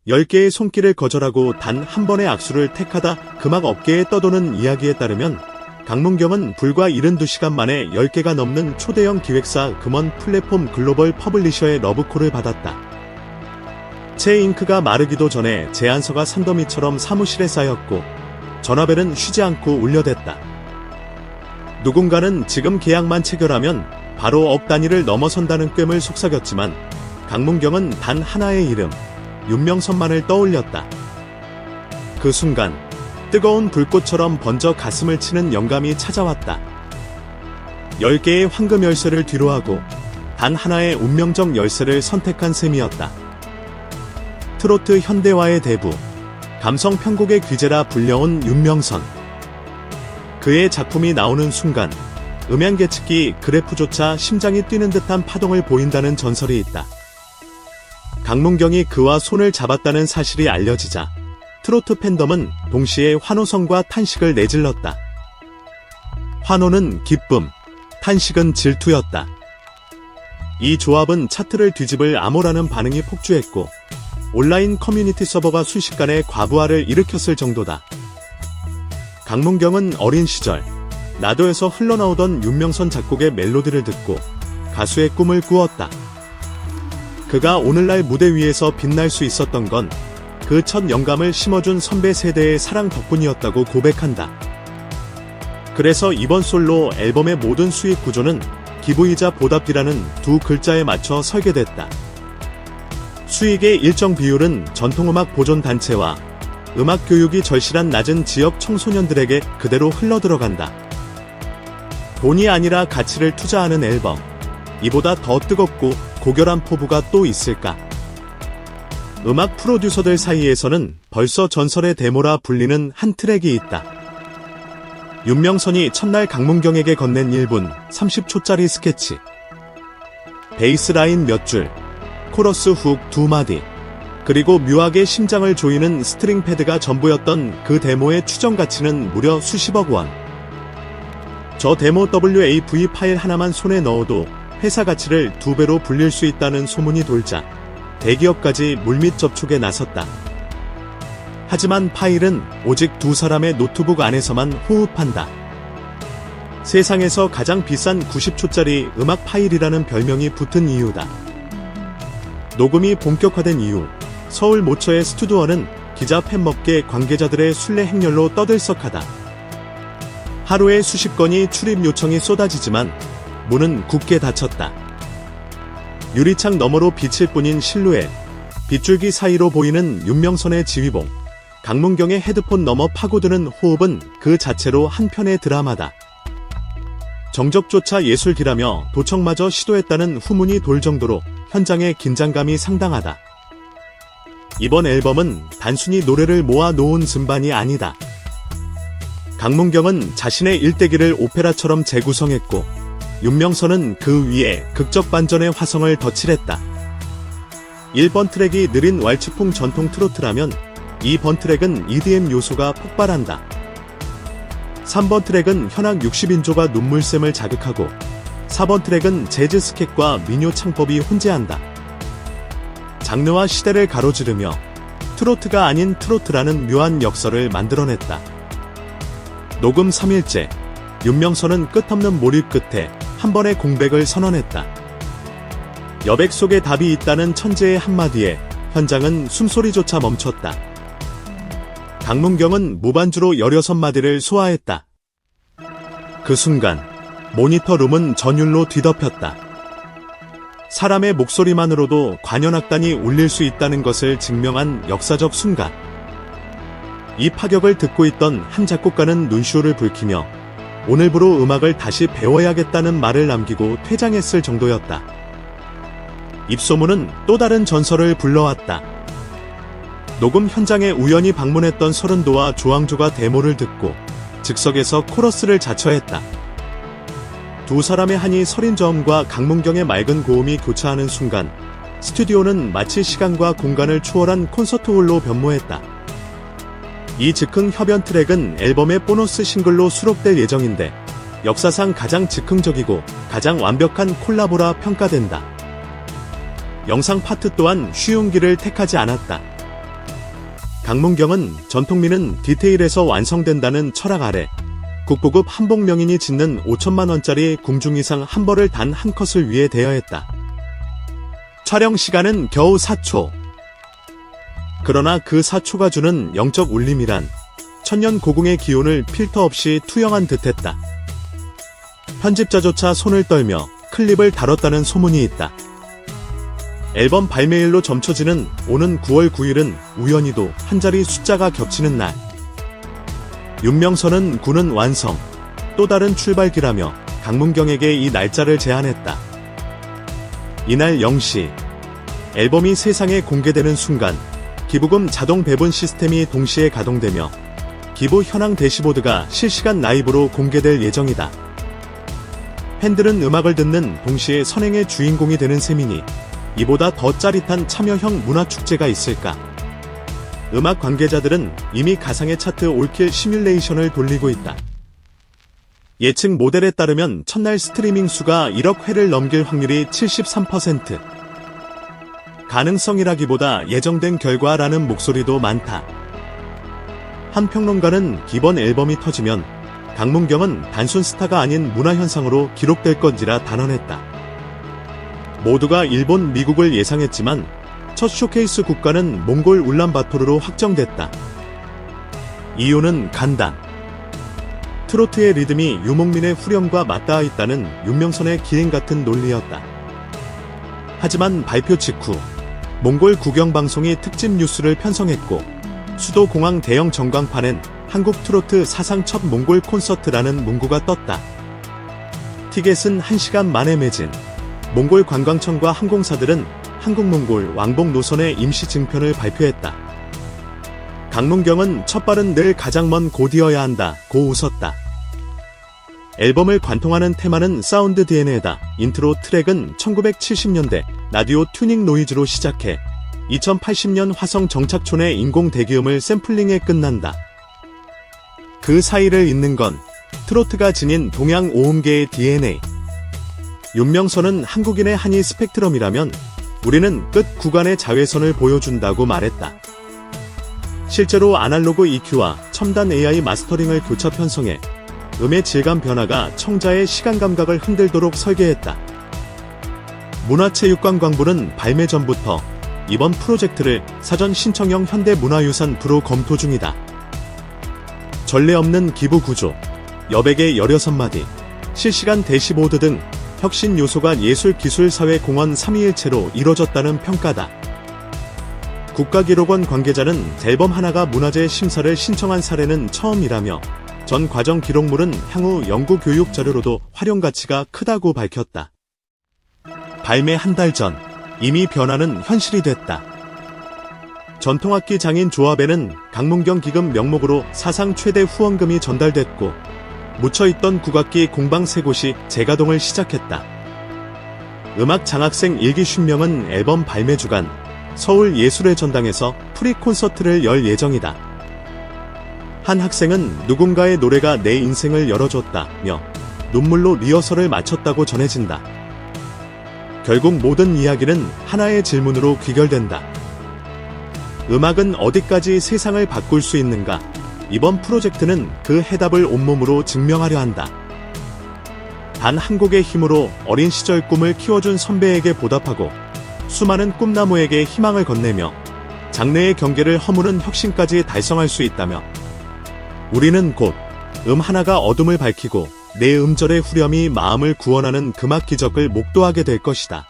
10개의 손길을 거절하고 단 한 번의 악수를 택하다 금악 어깨에 떠도는 이야기에 따르면 강문경은 불과 72시간 만에 10개가 넘는 초대형 기획사 금원 플랫폼 글로벌 퍼블리셔의 러브콜을 받았다. 채 잉크가 마르기도 전에 제안서가 산더미처럼 사무실에 쌓였고 전화벨은 쉬지 않고 울려댔다. 누군가는 지금 계약만 체결하면 바로 억 단위를 넘어선다는 꿰을 속삭였지만 강문경은 단 하나의 이름, 윤명선만을 떠올렸다. 그 순간 뜨거운 불꽃처럼 번져 가슴을 치는 영감이 찾아왔다. 10개의 황금 열쇠를 뒤로하고 단 하나의 운명적 열쇠를 선택한 셈이었다. 트로트 현대화의 대부, 감성 편곡의 귀재라 불려온 윤명선. 그의 작품이 나오는 순간 음향 계측기 그래프조차 심장이 뛰는 듯한 파동을 보인다는 전설이 있다. 강문경이 그와 손을 잡았다는 사실이 알려지자 트로트 팬덤은 동시에 환호성과 탄식을 내질렀다. 환호는 기쁨, 탄식은 질투였다. 이 조합은 차트를 뒤집을 암호라는 반응이 폭주했고 온라인 커뮤니티 서버가 순식간에 과부하를 일으켰을 정도다. 강문경은 어린 시절 라디오에서 흘러나오던 윤명선 작곡의 멜로디를 듣고 가수의 꿈을 꾸었다. 그가 오늘날 무대 위에서 빛날 수 있었던 건 그 첫 영감을 심어준 선배 세대의 사랑 덕분이었다고 고백한다. 그래서 이번 솔로 앨범의 모든 수익 구조는 기부이자 보답이라는 두 글자에 맞춰 설계됐다. 수익의 일정 비율은 전통음악 보존단체와 음악 교육이 절실한 낮은 지역 청소년들에게 그대로 흘러들어간다. 돈이 아니라 가치를 투자하는 앨범. 이보다 더 뜨겁고 고결한 포부가 또 있을까? 음악 프로듀서들 사이에서는 벌써 전설의 데모라 불리는 한 트랙이 있다. 윤명선이 첫날 강문경에게 건넨 1분 30초짜리 스케치. 베이스라인 몇 줄, 코러스 훅 2마디, 그리고 묘하게 심장을 조이는 스트링 패드가 전부였던 그 데모의 추정 가치는 무려 수십억 원. 저 데모 WAV 파일 하나만 손에 넣어도 회사 가치를 2배로 불릴 수 있다는 소문이 돌자 대기업까지 물밑 접촉에 나섰다. 하지만 파일은 오직 두 사람의 노트북 안에서만 호흡한다. 세상에서 가장 비싼 90초짜리 음악 파일이라는 별명이 붙은 이유다. 녹음이 본격화된 이후 서울 모처의 스튜디오는 기자 팬먹게 관계자들의 순례 행렬로 떠들썩하다. 하루에 수십 건이 출입 요청이 쏟아지지만 문은 굳게 닫혔다. 유리창 너머로 비칠 뿐인 실루엣, 빗줄기 사이로 보이는 윤명선의 지휘봉, 강문경의 헤드폰 너머 파고드는 호흡은 그 자체로 한 편의 드라마다. 정적조차 예술기라며 도청마저 시도했다는 후문이 돌 정도로 현장의 긴장감이 상당하다. 이번 앨범은 단순히 노래를 모아 놓은 즈반이 아니다. 강문경은 자신의 일대기를 오페라처럼 재구성했고 윤명선은 그 위에 극적 반전의 화성을 덧칠했다. 1번 트랙이 느린 왈츠풍 전통 트로트라면 2번 트랙은 EDM 요소가 폭발한다. 3번 트랙은 현악 60인조가 눈물샘을 자극하고 4번 트랙은 재즈 스캣과 민요 창법이 혼재한다. 장르와 시대를 가로지르며 트로트가 아닌 트로트라는 묘한 역설을 만들어냈다. 녹음 3일째, 윤명선은 끝없는 몰입 끝에 한 번의 공백을 선언했다. 여백 속에 답이 있다는 천재의 한마디에 현장은 숨소리조차 멈췄다. 강문경은 무반주로 16마디를 소화했다. 그 순간 모니터 룸은 전율로 뒤덮였다. 사람의 목소리만으로도 관현악단이 울릴 수 있다는 것을 증명한 역사적 순간. 이 파격을 듣고 있던 한 작곡가는 눈시울을 붉히며 오늘부로 음악을 다시 배워야겠다는 말을 남기고 퇴장했을 정도였다. 입소문은 또 다른 전설을 불러왔다. 녹음 현장에 우연히 방문했던 서른도와 조항조가 데모를 듣고 즉석에서 코러스를 자처했다. 두 사람의 한이 서린 저음과 강문경의 맑은 고음이 교차하는 순간 스튜디오는 마치 시간과 공간을 초월한 콘서트홀로 변모했다. 이 즉흥 협연 트랙은 앨범의 보너스 싱글로 수록될 예정인데 역사상 가장 즉흥적이고 가장 완벽한 콜라보라 평가된다. 영상 파트 또한 쉬운 길을 택하지 않았다. 강문경은 전통미는 디테일에서 완성된다는 철학 아래 국보급 한복 명인이 짓는 5천만 원짜리 궁중의상 한 벌을 단 한 컷을 위해 대여했다. 촬영 시간은 겨우 4초. 그러나 그 4초가 주는 영적 울림이란 천년 고궁의 기운을 필터 없이 투영한 듯했다. 편집자조차 손을 떨며 클립을 다뤘다는 소문이 있다. 앨범 발매일로 점쳐지는 오는 9월 9일은 우연히도 한 자리 숫자가 겹치는 날. 윤명선은 군은 완성, 또 다른 출발기라며 강문경에게 이 날짜를 제안했다. 이날 0시, 앨범이 세상에 공개되는 순간 기부금 자동 배분 시스템이 동시에 가동되며 기부 현황 대시보드가 실시간 라이브로 공개될 예정이다. 팬들은 음악을 듣는 동시에 선행의 주인공이 되는 셈이니 이보다 더 짜릿한 참여형 문화축제가 있을까? 음악 관계자들은 이미 가상의 차트 올킬 시뮬레이션을 돌리고 있다. 예측 모델에 따르면 첫날 스트리밍 수가 1억 회를 넘길 확률이 73%. 가능성이라기보다 예정된 결과라는 목소리도 많다. 한 평론가는 기본 앨범이 터지면 강문경은 단순 스타가 아닌 문화현상으로 기록될 건지라 단언했다. 모두가 일본, 미국을 예상했지만 첫 쇼케이스 국가는 몽골 울란바토르로 확정됐다. 이유는 간단. 트로트의 리듬이 유목민의 후렴과 맞닿아 있다는 윤명선의 기행 같은 논리였다. 하지만 발표 직후 몽골 국영방송이 특집 뉴스를 편성했고 수도 공항 대형 전광판엔 한국 트로트 사상 첫 몽골 콘서트라는 문구가 떴다. 티켓은 1시간 만에 매진. 몽골 관광청과 항공사들은 한국-몽골 왕복 노선의 임시 증편을 발표했다. 강문경은 첫 발은 늘 가장 먼 곳이어야 한다 고 웃었다. 앨범을 관통하는 테마는 사운드 DNA다. 인트로 트랙은 1970년대 라디오 튜닝 노이즈로 시작해 2080년 화성 정착촌의 인공 대기음을 샘플링에 끝난다. 그 사이를 잇는 건 트로트가 지닌 동양 오음계의 DNA. 윤명선은 한국인의 한이 스펙트럼이라면 우리는 끝 구간의 자외선을 보여준다고 말했다. 실제로 아날로그 EQ와 첨단 AI 마스터링을 교차 편성해 음의 질감 변화가 청자의 시간 감각을 흔들도록 설계했다. 문화체육관광부는 발매 전부터 이번 프로젝트를 사전 신청형 현대문화유산부로 검토 중이다. 전례 없는 기부 구조, 여백의 16마디, 실시간 대시보드 등 혁신 요소가 예술기술사회공헌 삼위일체로 이뤄졌다는 평가다. 국가기록원 관계자는 앨범 하나가 문화재 심사를 신청한 사례는 처음이라며 전 과정 기록물은 향후 연구 교육 자료로도 활용 가치가 크다고 밝혔다. 발매 한 달 전 이미 변화는 현실이 됐다. 전통악기 장인 조합에는 강문경 기금 명목으로 사상 최대 후원금이 전달됐고 묻혀있던 국악기 공방 3곳이 재가동을 시작했다. 음악 장학생 일기 쉰명은 앨범 발매 주간 서울 예술의 전당에서 프리 콘서트를 열 예정이다. 한 학생은 누군가의 노래가 내 인생을 열어줬다며 눈물로 리허설을 마쳤다고 전해진다. 결국 모든 이야기는 하나의 질문으로 귀결된다. 음악은 어디까지 세상을 바꿀 수 있는가? 이번 프로젝트는 그 해답을 온몸으로 증명하려 한다. 단 한 곡의 힘으로 어린 시절 꿈을 키워준 선배에게 보답하고 수많은 꿈나무에게 희망을 건네며 장래의 경계를 허무는 혁신까지 달성할 수 있다며 우리는 곧 하나가 어둠을 밝히고 내 음절의 후렴이 마음을 구원하는 금악 기적을 목도하게 될 것이다.